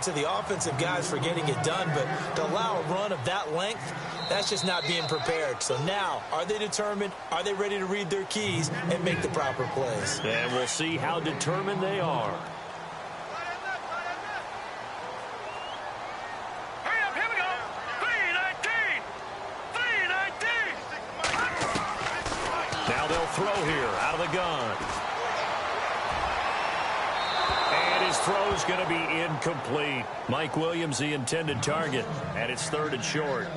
to the offensive guys for getting it done, but to allow a run of that length, that's just not being prepared. So now, are they determined? Are they ready to read their keys and make the proper plays? And we'll see how determined they are. Now they'll throw here out of the gun. And his throw's going to be incomplete. Mike Williams, the intended target, and it's 3rd and short.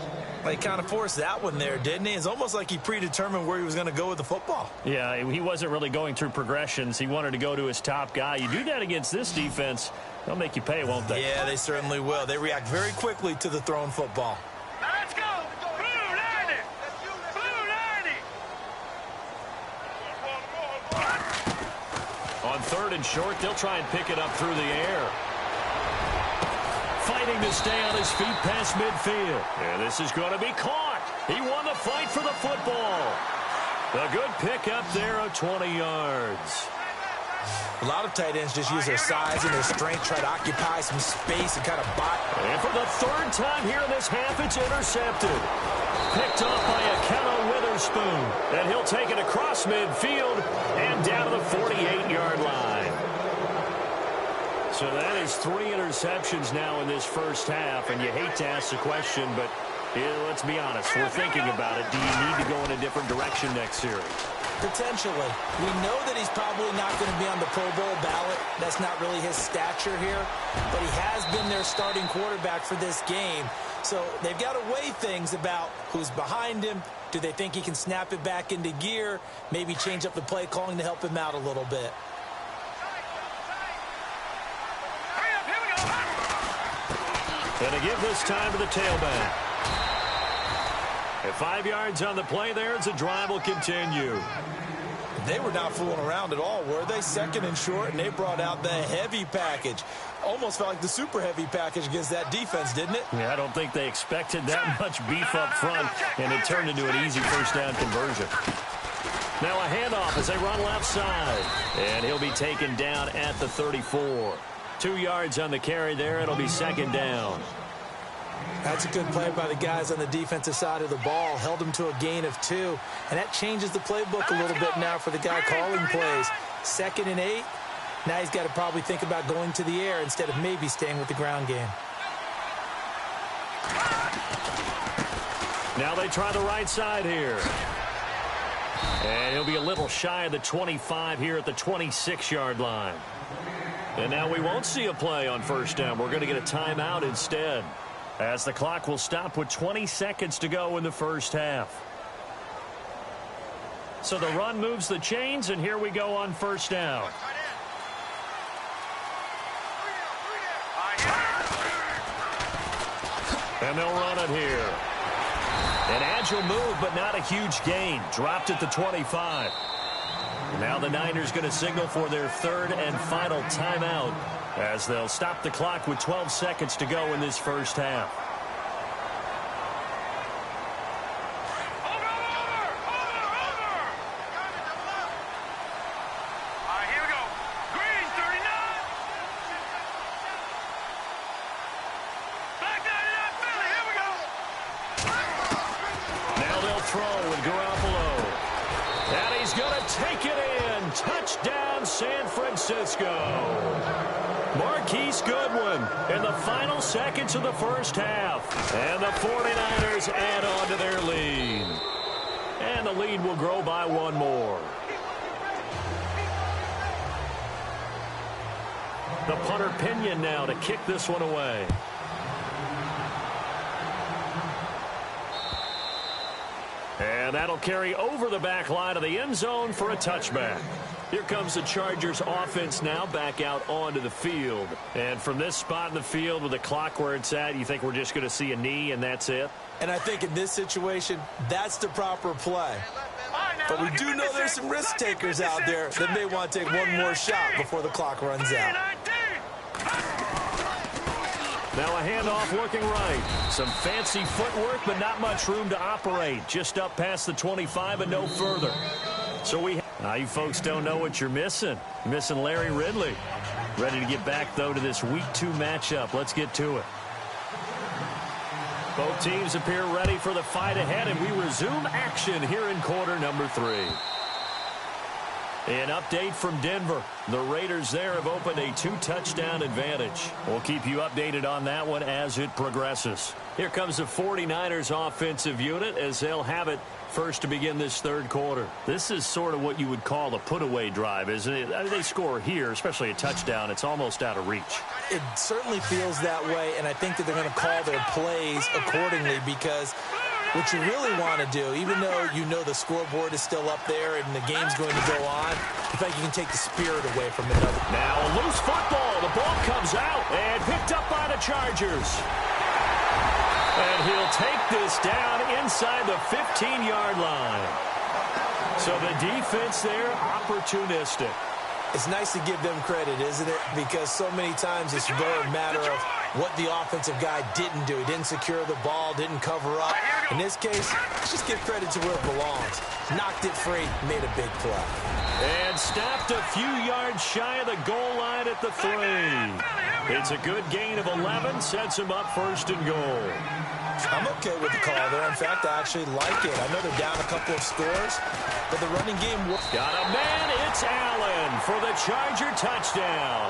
He kind of forced that one there, didn't he? It's almost like he predetermined where he was going to go with the football. Yeah, he wasn't really going through progressions. He wanted to go to his top guy. You do that against this defense, they'll make you pay, won't they? Yeah, they certainly will. They react very quickly to the thrown football. Let's go! Blue 90! Blue 90! On 3rd and short, they'll try and pick it up through the air. Fighting to stay on his feet past midfield. And this is going to be caught. He won the fight for the football. A good pick up there of 20 yards. A lot of tight ends just use their size and their strength, try to occupy some space and kind of bot. And for the 3rd time here in this half, it's intercepted. Picked off by Akello Witherspoon. And he'll take it across midfield and down to the 48-yard line. So that is 3 interceptions now in this first half, and you hate to ask the question, but let's be honest, we're thinking about it. Do you need to go in a different direction next series? Potentially. We know that he's probably not going to be on the Pro Bowl ballot. That's not really his stature here, but he has been their starting quarterback for this game. So they've got to weigh things about who's behind him. Do they think he can snap it back into gear? Maybe change up the play calling to help him out a little bit. And to give this time to the tailback. At 5 yards on the play there, as the drive will continue. They were not fooling around at all, were they? 2nd and short, and they brought out the heavy package. Almost felt like the super heavy package against that defense, didn't it? Yeah, I don't think they expected that much beef up front, and it turned into an easy first down conversion. Now a handoff as they run left side. And he'll be taken down at the 34. 2 yards on the carry there. It'll be 2nd down. That's a good play by the guys on the defensive side of the ball. Held him to a gain of 2. And that changes the playbook a little bit now for the guy calling plays. 2nd and 8. Now he's got to probably think about going to the air instead of maybe staying with the ground game. Now they try the right side here. And he'll be a little shy of the 25 here at the 26-yard line. And now we won't see a play on 1st down. We're going to get a timeout instead, as the clock will stop with 20 seconds to go in the first half. So the run moves the chains, and here we go on 1st down. And they'll run it here. An agile move, but not a huge gain. Dropped at the 25. Now the Niners going to signal for their 3rd and final timeout, as they'll stop the clock with 12 seconds to go in this first half. Here we go. Green 39. Black 99 Philly. Here we go. Now they'll throw with Garoppolo. And he's going to take it in. Touchdown, San Francisco. Marquise Goodwin in the final seconds of the first half. And the 49ers add on to their lead. And the lead will grow by 1 more. The punter Pinion now to kick this one away. And that'll carry over the back line of the end zone for a touchback. Here comes the Chargers offense now back out onto the field. And from this spot in the field with the clock where it's at, you think we're just going to see a knee and that's it? And I think in this situation, that's the proper play. But we do know there's some risk takers out there that may want to take one more shot before the clock runs out. Now a handoff looking right. Some fancy footwork, but not much room to operate. Just up past the 25 and no further. So you folks don't know what you're missing. You're missing Larry Ridley. Ready to get back, though, to this Week 2 matchup. Let's get to it. Both teams appear ready for the fight ahead, and we resume action here in quarter number 3. An update from Denver. The Raiders there have opened a 2-touchdown advantage. We'll keep you updated on that one as it progresses. Here comes the 49ers offensive unit as they'll have it first to begin this third quarter. This is sort of what you would call a put-away drive, isn't it? I mean, they score here, especially a touchdown. It's almost out of reach. It certainly feels that way, and I think that they're going to call their plays accordingly because what you really want to do, even though you know the scoreboard is still up there and the game's going to go on, you think you can take the spirit away from it. Now a loose football. The ball comes out and picked up by the Chargers. And he'll take this down inside the 15-yard line. So the defense there, opportunistic. It's nice to give them credit, isn't it? Because so many times it's more a matter of what the offensive guy didn't do. He didn't secure the ball, didn't cover up. In this case, let's just give credit to where it belongs. Knocked it free, made a big play. And stopped a few yards shy of the goal line at the 3. It's a good gain of 11, sets him up first and goal. I'm okay with the call there. In fact, I actually like it. I know they're down a couple of scores, but the running game works. Got a man. It's Allen for the Charger touchdown.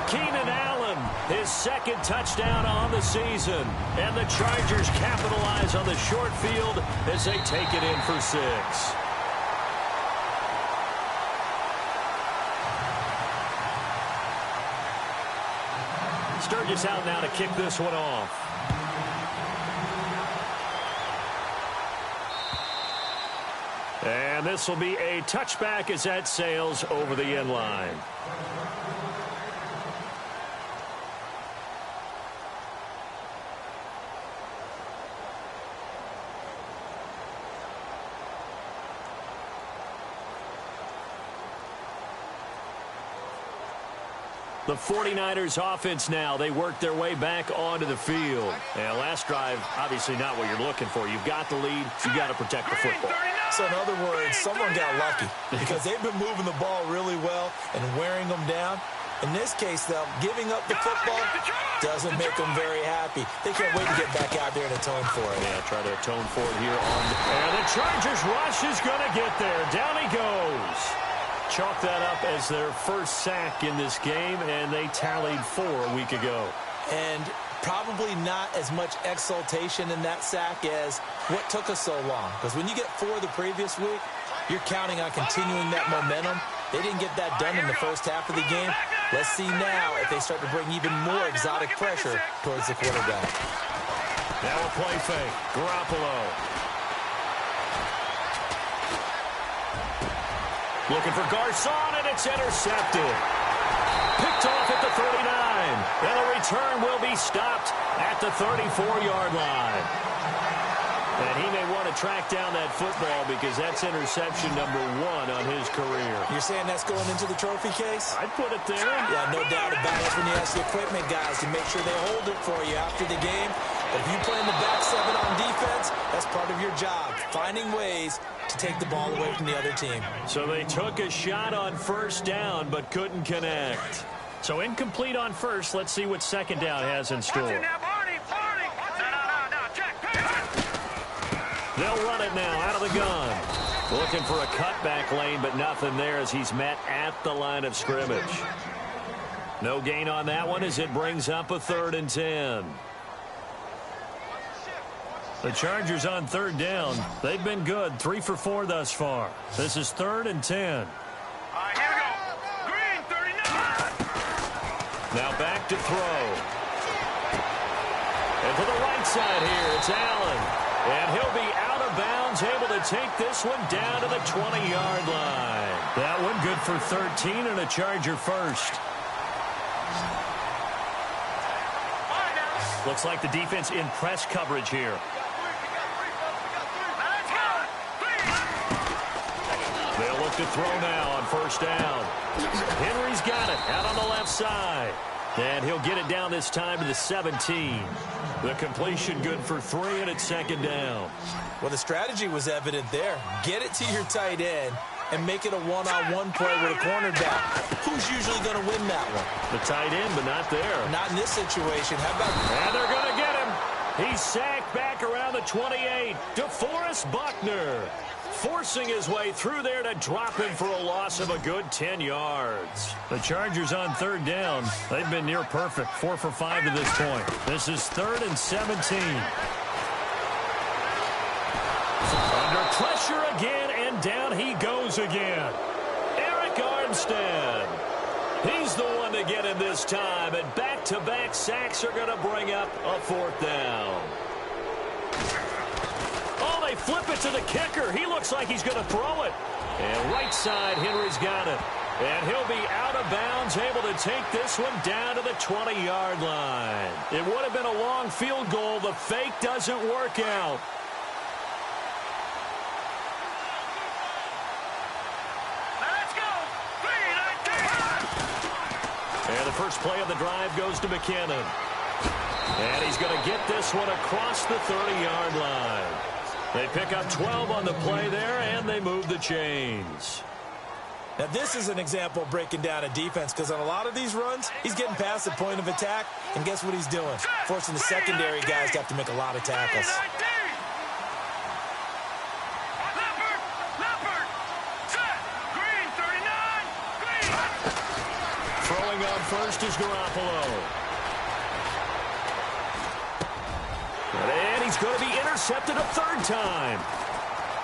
Keenan Allen, his second touchdown on the season. And the Chargers capitalize on the short field as they take it in for 6. Sturgis out now to kick this one off. And this will be a touchback as that sails over the end line. The 49ers offense now, they work their way back onto the field. And last drive, obviously not what you're looking for. You've got the lead, you've got to protect the football. So in other words, someone got lucky because they've been moving the ball really well and wearing them down. In this case, though, giving up the football doesn't make them very happy. They can't wait to get back out there and atone for it. Yeah, try to atone for it here on and the Chargers rush is going to get there. Down he goes. Chalk that up as their first sack in this game, and they tallied 4 a week ago. And probably not as much exultation in that sack as what took us so long. Because when you get 4 the previous week, you're counting on continuing that momentum. They didn't get that done in the first half of the game. Let's see now if they start to bring even more exotic pressure towards the quarterback. Now a play fake. Garoppolo. Looking for Garcon, and it's intercepted. Picked off at the 39. And the return will be stopped at the 34-yard line. And he may want to track down that football because that's interception number 1 on his career. You're saying that's going into the trophy case? I'd put it there. Yeah, no doubt about it. That's when you ask the equipment guys to make sure they hold it for you after the game. But if you play in the back 7 on defense, that's part of your job, finding ways to take the ball away from the other team. So they took a shot on first down but couldn't connect. So incomplete on first. Let's see what second down has in store. They'll run it now out of the gun. Looking for a cutback lane, but nothing there as he's met at the line of scrimmage. No gain on that one as it brings up a 3rd and 10. The Chargers on 3rd down. They've been good. 3 for 4 thus far. This is 3rd and 10. Here we go. Green, 39. Now back to throw. And to the right side here, it's Allen. And he'll be out of bounds, able to take this one down to the 20-yard line. That one good for 13 and a Charger first. Looks like the defense in press coverage here. They'll look to throw now on first down. Henry's got it out on the left side. And he'll get it down this time to the 17. The completion good for 3, and it's 2nd down. Well, the strategy was evident there. Get it to your tight end, and make it a one-on-one play with a cornerback. Who's usually going to win that one? The tight end, but not there. Not in this situation. How about... And they're going to get him. He's sacked back around the 28. DeForest Buckner forcing his way through there to drop him for a loss of a good 10 yards. The Chargers on third down. They've been near perfect, 4 for 5 to this point. This is 3rd and 17. Under pressure again, and down he goes again. Eric Armstead. He's the one to get him this time, and back-to-back sacks are going to bring up a 4th down. Oh, they flip it to the kicker. He looks like he's going to throw it. And right side, Henry's got it. And he'll be out of bounds, able to take this one down to the 20-yard line. It would have been a long field goal. The fake doesn't work out. And the first play of the drive goes to McKinnon. And he's going to get this one across the 30-yard line. They pick up 12 on the play there, and they move the chains. Now, this is an example of breaking down a defense, because on a lot of these runs, he's getting past the point of attack, and guess what he's doing? Forcing the secondary guys to have to make a lot of tackles. Throwing on first is Garoppolo. And he's going to be intercepted a 3rd time.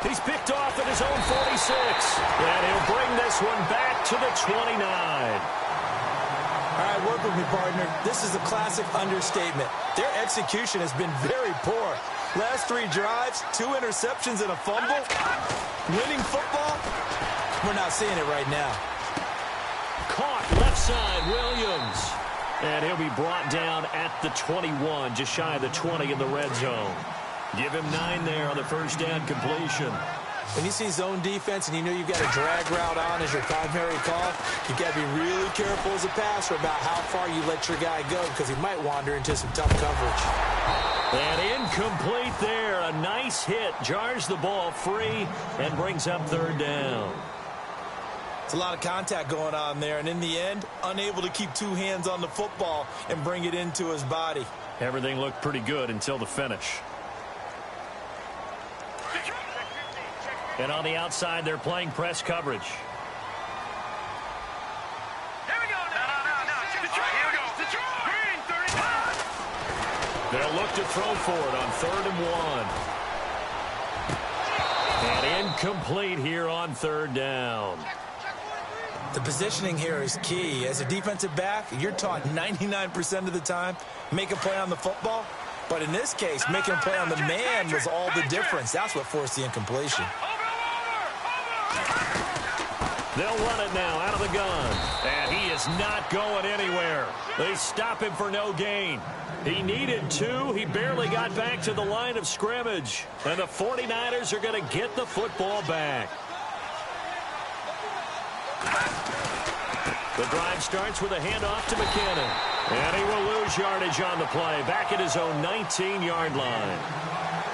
He's picked off at his own 46. And he'll bring this one back to the 29. All right, work with me, partner. This is a classic understatement. Their execution has been very poor. Last 3 drives, 2 interceptions and a fumble. Winning football? We're not seeing it right now. Caught left side, Williams. And he'll be brought down at the 21, just shy of the 20 in the red zone. Give him 9 there on the first down completion. When you see zone defense and you know you've got a drag route on as your primary call, you've got to be really careful as a passer about how far you let your guy go, because he might wander into some tough coverage. And incomplete there. A nice hit. Jars the ball free and brings up 3rd down. It's a lot of contact going on there, and in the end, unable to keep 2 hands on the football and bring it into his body. Everything looked pretty good until the finish. And on the outside, they're playing press coverage. Here we go now. Detroit. Here we go. Detroit. Green 35. They'll look to throw for it on 3rd and 1. And incomplete here on 3rd down. The positioning here is key. As a defensive back, you're taught 99% of the time, make a play on the football. But in this case, making a play on the man was all the difference. That's what forced the incompletion. They'll run it now out of the gun. And he is not going anywhere. They stop him for no gain. He needed 2. He barely got back to the line of scrimmage. And the 49ers are going to get the football back. The drive starts with a handoff to McKinnon. And he will lose yardage on the play, back at his own 19-yard line.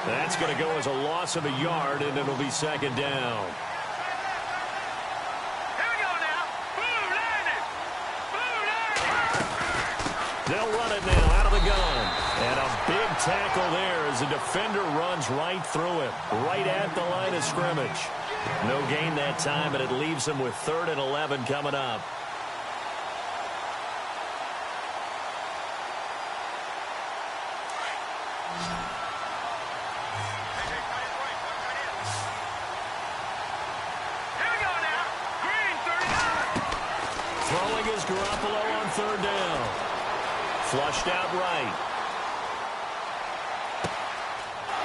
That's going to go as a loss of a yard, and it'll be 2nd down. Here we go now. Blue line. They'll run it now out of the gun. And a big tackle there as the defender runs right through it, right at the line of scrimmage. No gain that time, and it leaves them with 3rd and 11 coming up. Throwing is Garoppolo on 3rd down. Flushed out right.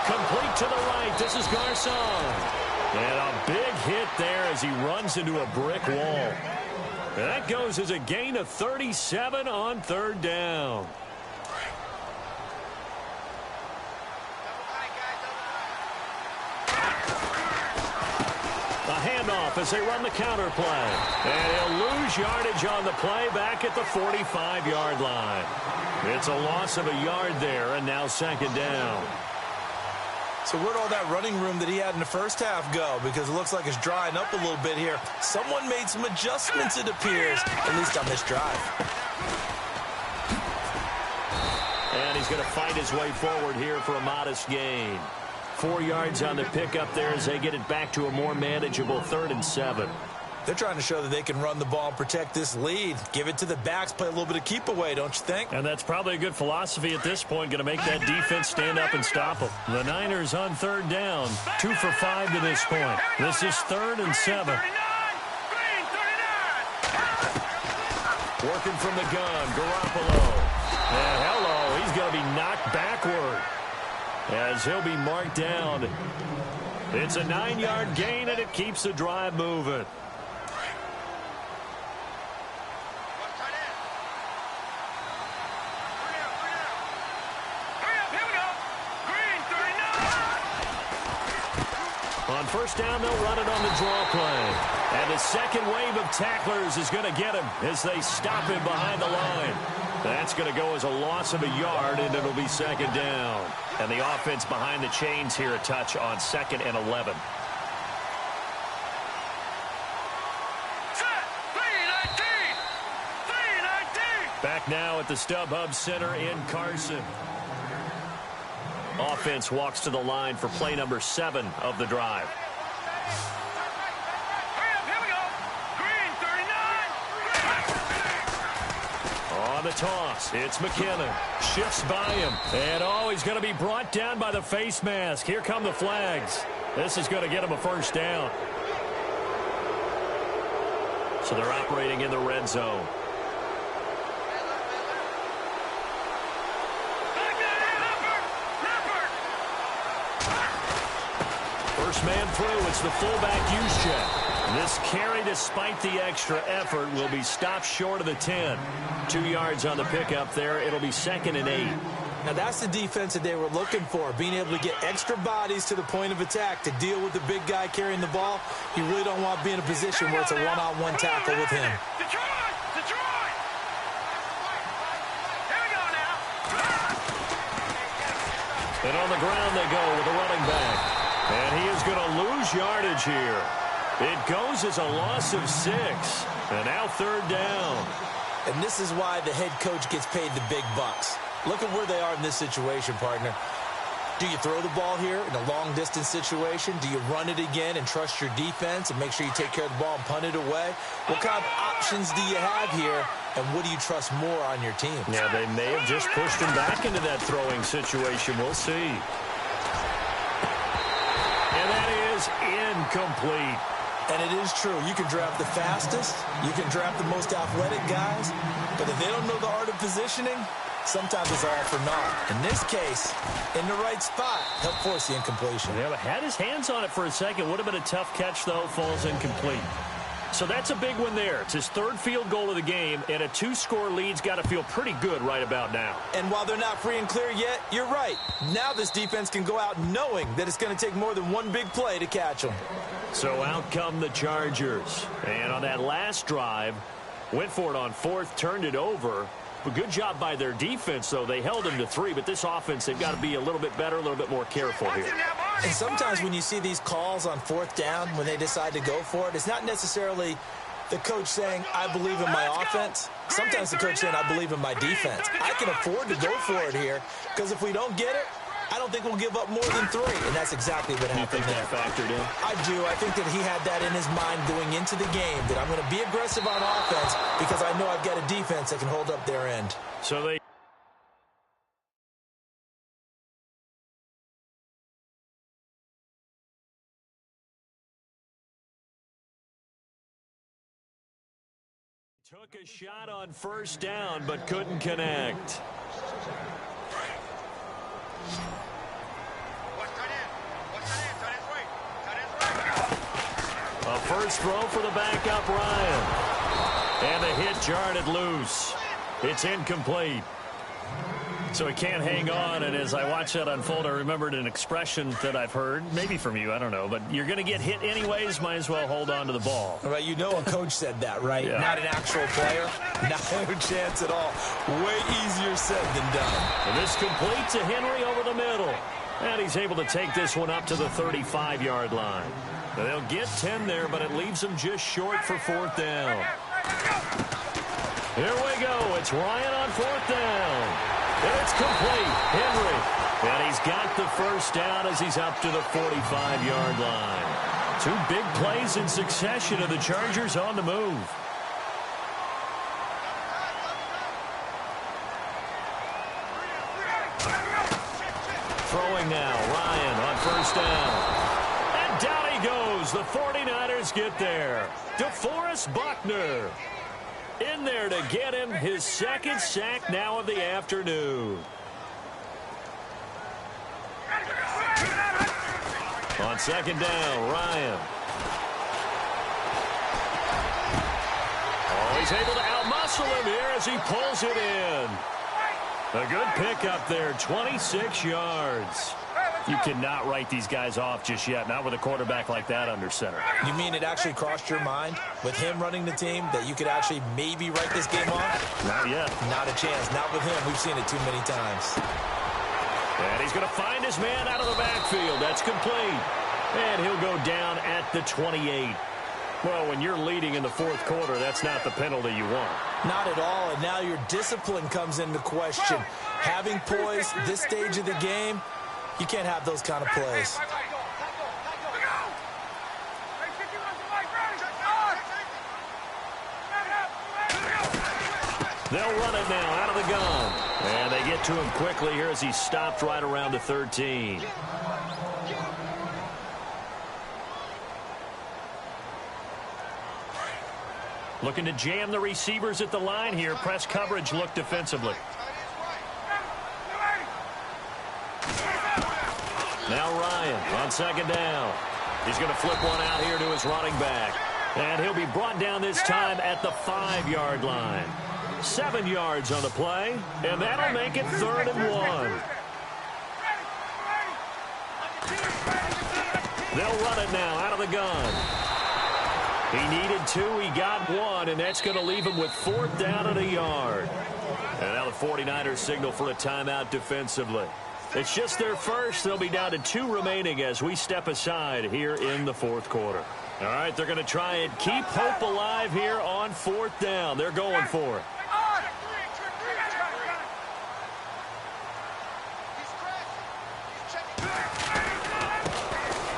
Complete to the right. This is Garcon. And a big hit there as he runs into a brick wall. That goes as a gain of 37 on 3rd down. A handoff as they run the counter play. And he'll lose yardage on the play back at the 45-yard line. It's a loss of a yard there, and now 2nd down. So where'd all that running room that he had in the first half go? Because it looks like it's drying up a little bit here. Someone made some adjustments, it appears, at least on this drive. And he's going to fight his way forward here for a modest gain. 4 yards on the pickup there as they get it back to a more manageable 3rd and 7. They're trying to show that they can run the ball and protect this lead. Give it to the backs, play a little bit of keep away, don't you think? And that's probably a good philosophy at this point, going to make that defense stand up and stop them. The Niners on 3rd down, 2 for 5 to this point. This is 3rd and 7. Working from the gun, Garoppolo. And hello, he's going to be knocked backward as he'll be marked down. It's a 9-yard gain, and it keeps the drive moving. On 1st down, they'll run it on the draw play. And the second wave of tacklers is going to get him as they stop him behind the line. That's going to go as a loss of a yard, and it'll be 2nd down. And the offense behind the chains here a touch on 2nd and 11. Back now at the StubHub Center in Carson. Offense walks to the line for play number 7 of the drive. On the toss, it's McKinnon. Shifts by him. And he's going to be brought down by the face mask. Here come the flags. This is going to get him a 1st down. So they're operating in the red zone. First man through, it's the fullback use check. This carry, despite the extra effort, will be stopped short of the 10. 2 yards on the pickup there. It'll be 2nd and 8. Now that's the defense that they were looking for, being able to get extra bodies to the point of attack to deal with the big guy carrying the ball. You really don't want to be in a position where it's a one-on-one tackle with him. And on the ground they go with the running back. And he is going to lose yardage here. It goes as a loss of 6. And now 3rd down. And this is why the head coach gets paid the big bucks. Look at where they are in this situation, partner. Do you throw the ball here in a long-distance situation? Do you run it again and trust your defense and make sure you take care of the ball and punt it away? What kind of options do you have here, and what do you trust more on your team? Yeah, they may have just pushed him back into that throwing situation. We'll see. And that is incomplete. And it is true. You can draft the fastest. You can draft the most athletic guys. But if they don't know the art of positioning, sometimes it's all for naught. In this case, in the right spot, help force the incompletion. Yeah, but had his hands on it for a second. Would have been a tough catch, though. Falls incomplete. So that's a big one there. It's his 3rd field goal of the game, and a 2-score lead's got to feel pretty good right about now. And while they're not free and clear yet, you're right. Now this defense can go out knowing that it's going to take more than one big play to catch them. So out come the Chargers. And on that last drive, went for it on 4th, turned it over. But good job by their defense, though. They held them to 3, but this offense, they've got to be a little bit better, a little bit more careful here. And sometimes when you see these calls on 4th down, when they decide to go for it, it's not necessarily the coach saying, I believe in my offense. Sometimes the coach saying, I believe in my defense. I can afford to go for it here, because if we don't get it, I don't think we'll give up more than 3. And that's exactly what happened there. You think that factored in? I do. I think that he had that in his mind going into the game, that I'm going to be aggressive on offense because I know I've got a defense that can hold up their end. So they took a shot on 1st down, but couldn't connect. A first throw for the backup, Ryan. And the hit jarred it loose. It's incomplete. So he can't hang on, and as I watch that unfold, I remembered an expression that I've heard, maybe from you, I don't know, but you're going to get hit anyways, might as well hold on to the ball. Right, you know a coach said that, right? Yeah. Not an actual player. No chance at all. Way easier said than done. And this completes to Henry over the middle. And he's able to take this one up to the 35-yard line. They'll get 10 there, but it leaves them just short for fourth down. Here we go. It's Ryan on fourth down. And it's complete. Henry. And he's got the first down as he's up to the 45-yard line. Two big plays in succession of the Chargers on the move. Throwing now. Ryan on first down. And down he goes. The 49ers get there. DeForest Buckner in there to get him his second sack now of the afternoon. On second down, Ryan. Oh, he's able to outmuscle him here as he pulls it in. A good pickup there, 26 yards. You cannot write these guys off just yet, not with a quarterback like that under center. You mean it actually crossed your mind with him running the team that you could actually maybe write this game off? Not yet. Not a chance. Not with him. We've seen it too many times. And he's going to find his man out of the backfield. That's complete. And he'll go down at the 28. Well, when you're leading in the fourth quarter, that's not the penalty you want. Not at all, and now your discipline comes into question. Having poise this stage of the game, you can't have those kind of plays. They'll run it now out of the gun. And they get to him quickly here as he stopped right around the 13. Looking to jam the receivers at the line here. Press coverage look defensively. Now Ryan on second down. He's going to flip one out here to his running back. And he'll be brought down this time at the 5-yard line. 7 yards on the play. And that'll make it 3rd and 1. They'll run it now out of the gun. He needed 2, he got 1, and that's going to leave him with 4th down and a yard. And now the 49ers signal for a timeout defensively. It's just their first. They'll be down to 2 remaining as we step aside here in the fourth quarter. All right, they're going to try and keep hope alive here on 4th down. They're going for it.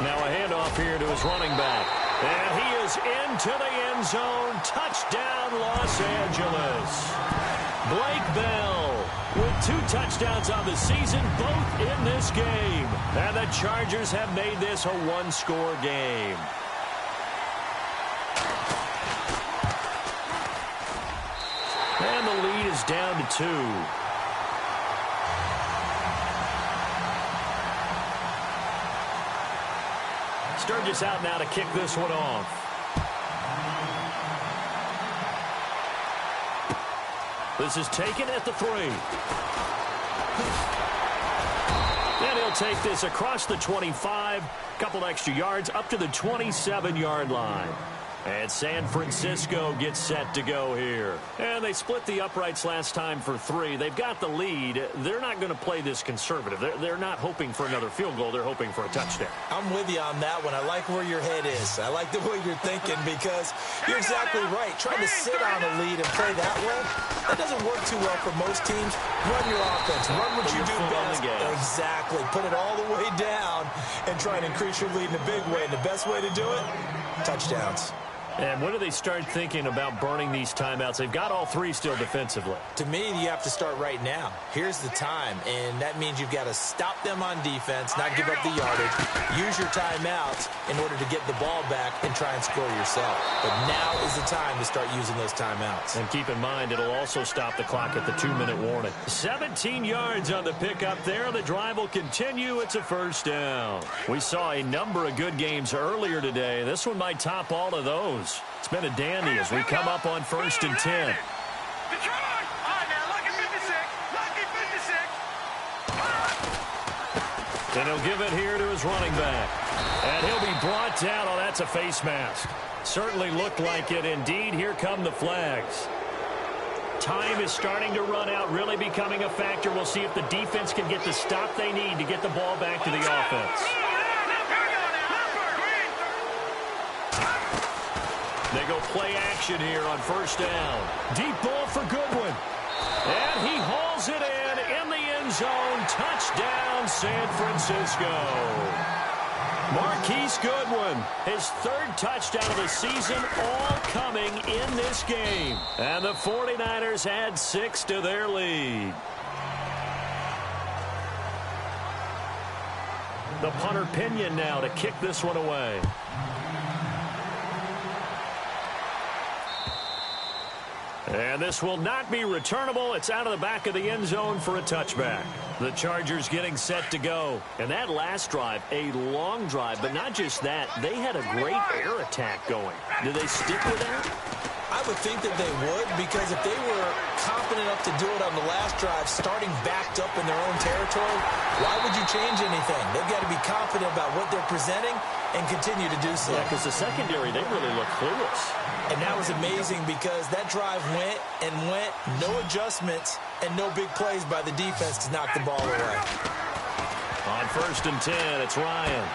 Now a handoff here to his running back. And he is into the end zone. Touchdown, Los Angeles. Blake Bell with 2 touchdowns on the season, both in this game. And the Chargers have made this a 1-score game. And the lead is down to 2. Sturgis out now to kick this one off. This is taken at the 3. And he'll take this across the 25. Couple extra yards up to the 27-yard line. And San Francisco gets set to go here. And they split the uprights last time for 3. They've got the lead. They're not going to play this conservative. They're not hoping for another field goal. They're hoping for a touchdown. I'm with you on that one. I like where your head is. I like the way you're thinking because you're exactly right. Trying to sit on a lead and play that way, that doesn't work too well for most teams. Run your offense. Run what you do best. Exactly. Put it all the way down and try and increase your lead in a big way. And the best way to do it, touchdowns. And when do they start thinking about burning these timeouts? They've got all 3 still defensively. To me, you have to start right now. Here's the time, and that means you've got to stop them on defense, not give up the yardage, use your timeouts in order to get the ball back and try and score yourself. But now is the time to start using those timeouts. And keep in mind, it'll also stop the clock at the 2-minute warning. 17 yards on the pickup there. The drive will continue. It's a first down. We saw a number of good games earlier today. This one might top all of those. It's been a dandy as we come up on 1st and 10. And he'll give it here to his running back. And he'll be brought down. Oh, that's a face mask. Certainly looked like it. Indeed, here come the flags. Time is starting to run out, really becoming a factor. We'll see if the defense can get the stop they need to get the ball back to the offense. They go play action here on first down. Deep ball for Goodwin. And he hauls it in the end zone. Touchdown, San Francisco. Marquise Goodwin, his third touchdown of the season, all coming in this game. And the 49ers add 6 to their lead. The punter Pinion now to kick this one away. And this will not be returnable. It's out of the back of the end zone for a touchback. The Chargers getting set to go. And that last drive, a long drive, but not just that. They had a great air attack going. Do they stick with that? I would think that they would, because if they were confident enough to do it on the last drive, starting backed up in their own territory, why would you change anything? They've got to be confident about what they're presenting and continue to do so. Yeah, because the secondary, they really look clueless. And that was amazing because that drive went and went, no adjustments, and no big plays by the defense to knock the ball away. On 1st and 10, it's Ryan.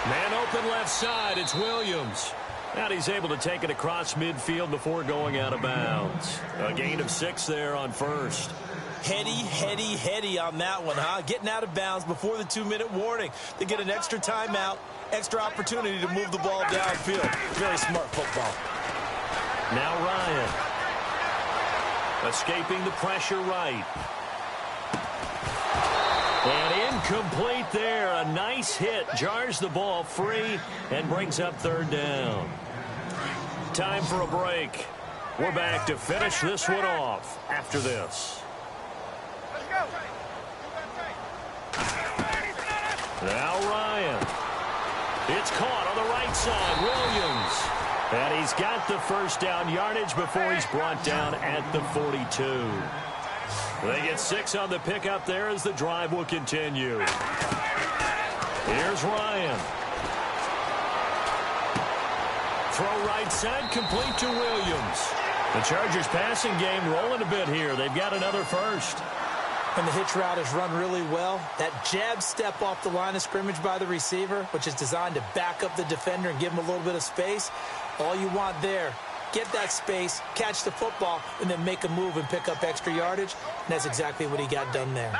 Man open left side, it's Williams. And he's able to take it across midfield before going out of bounds. A gain of 6 there on first. Heady on that one, huh? Getting out of bounds before the 2-minute warning. They get an extra timeout, extra opportunity to move the ball downfield. Very smart football. Now Ryan. Escaping the pressure right. And incomplete there. A nice hit. Jars the ball free and brings up 3rd down. Time for a break. We're back to finish this one off after this. Now Ryan. It's caught on the right side. Williams. And he's got the first down yardage before he's brought down at the 42. They get 6 on the pickup there as the drive will continue. Here's Ryan. Throw right side, complete to Williams. The Chargers passing game rolling a bit here. They've got another first. And the hitch route is run really well. That jab step off the line of scrimmage by the receiver, which is designed to back up the defender and give him a little bit of space. All you want there, get that space, catch the football, and then make a move and pick up extra yardage. And that's exactly what he got done there.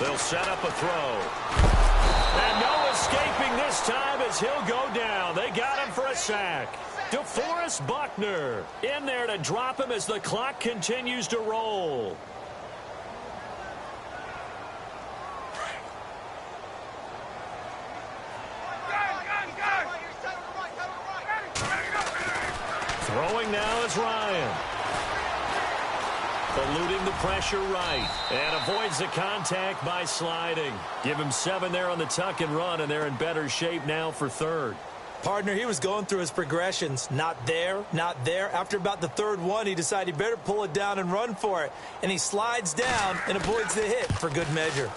They'll set up a throw. And no escaping this time as he'll go down. They got him for a sack. DeForest Buckner in there to drop him as the clock continues to roll. Throwing now is Ryan. Eluding the pressure right. And avoids the contact by sliding. Give him 7 there on the tuck and run, and they're in better shape now for 3rd. Partner, he was going through his progressions. Not there, not there. After about the 3rd one, he decided he better pull it down and run for it. And he slides down and avoids the hit for good measure.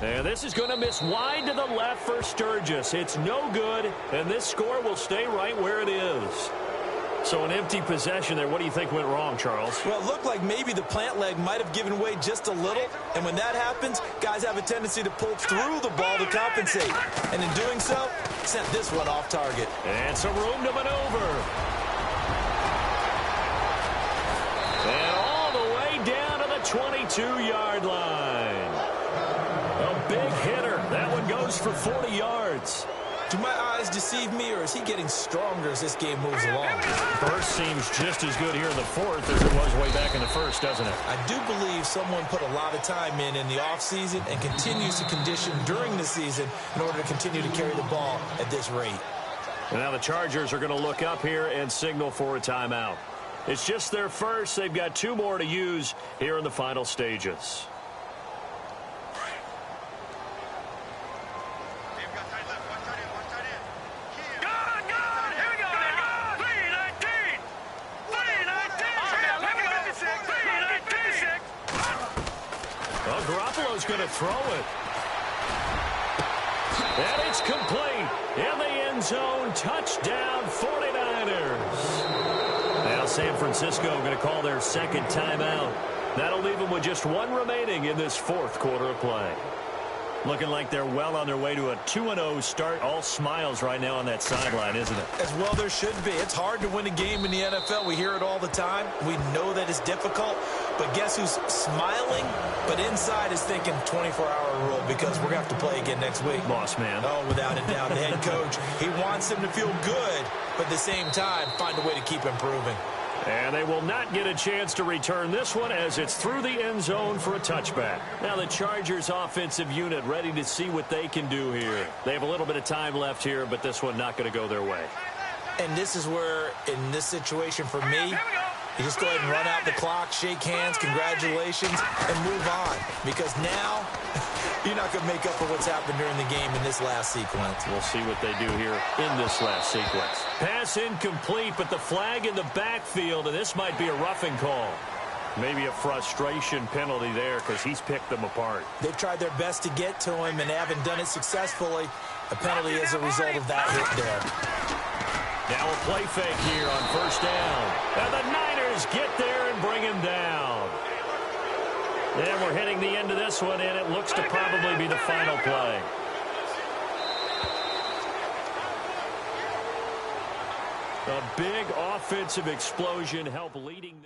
And this is going to miss wide to the left for Sturgis. It's no good, and this score will stay right where it is. So an empty possession there. What do you think went wrong, Charles? Well, it looked like maybe the plant leg might have given way just a little. And when that happens, guys have a tendency to pull through the ball to compensate. And in doing so, sent this one off target. And some room to maneuver. And all the way down to the 22-yard line. A big hitter. That one goes for 40 yards. Do my eyes deceive me, or is he getting stronger as this game moves along? First seems just as good here in the 4th as it was way back in the 1st, doesn't it? I do believe someone put a lot of time in the offseason and continues to condition during the season in order to continue to carry the ball at this rate. And now the Chargers are going to look up here and signal for a timeout. It's just their first. They've got 2 more to use here in the final stages. Garoppolo's going to throw it. And it's complete. In the end zone, touchdown 49ers. Now San Francisco going to call their second timeout. That'll leave them with just one remaining in this fourth quarter of play. Looking like they're well on their way to a 2-0 start. All smiles right now on that sideline, isn't it? As well there should be. It's hard to win a game in the NFL. We hear it all the time. We know that it's difficult. But guess who's smiling? But inside is thinking 24-hour rule because we're going to have to play again next week. Boss man. Oh, without a doubt. The head coach, he wants them to feel good, but at the same time, find a way to keep improving. And they will not get a chance to return this one as it's through the end zone for a touchback. Now the Chargers offensive unit ready to see what they can do here. They have a little bit of time left here, but this one not going to go their way. And this is where, in this situation for me, you just go ahead and run out the clock, shake hands, congratulations, and move on. Because now, you're not going to make up for what's happened during the game in this last sequence. We'll see what they do here in this last sequence. Pass incomplete, but the flag in the backfield, and this might be a roughing call. Maybe a frustration penalty there because he's picked them apart. They've tried their best to get to him and haven't done it successfully. A penalty as a result of that hit there. Now a play fake here on first down. And the Niners get there and bring him down. And we're hitting the end of this one, and it looks to probably be the final play. A big offensive explosion helped leading.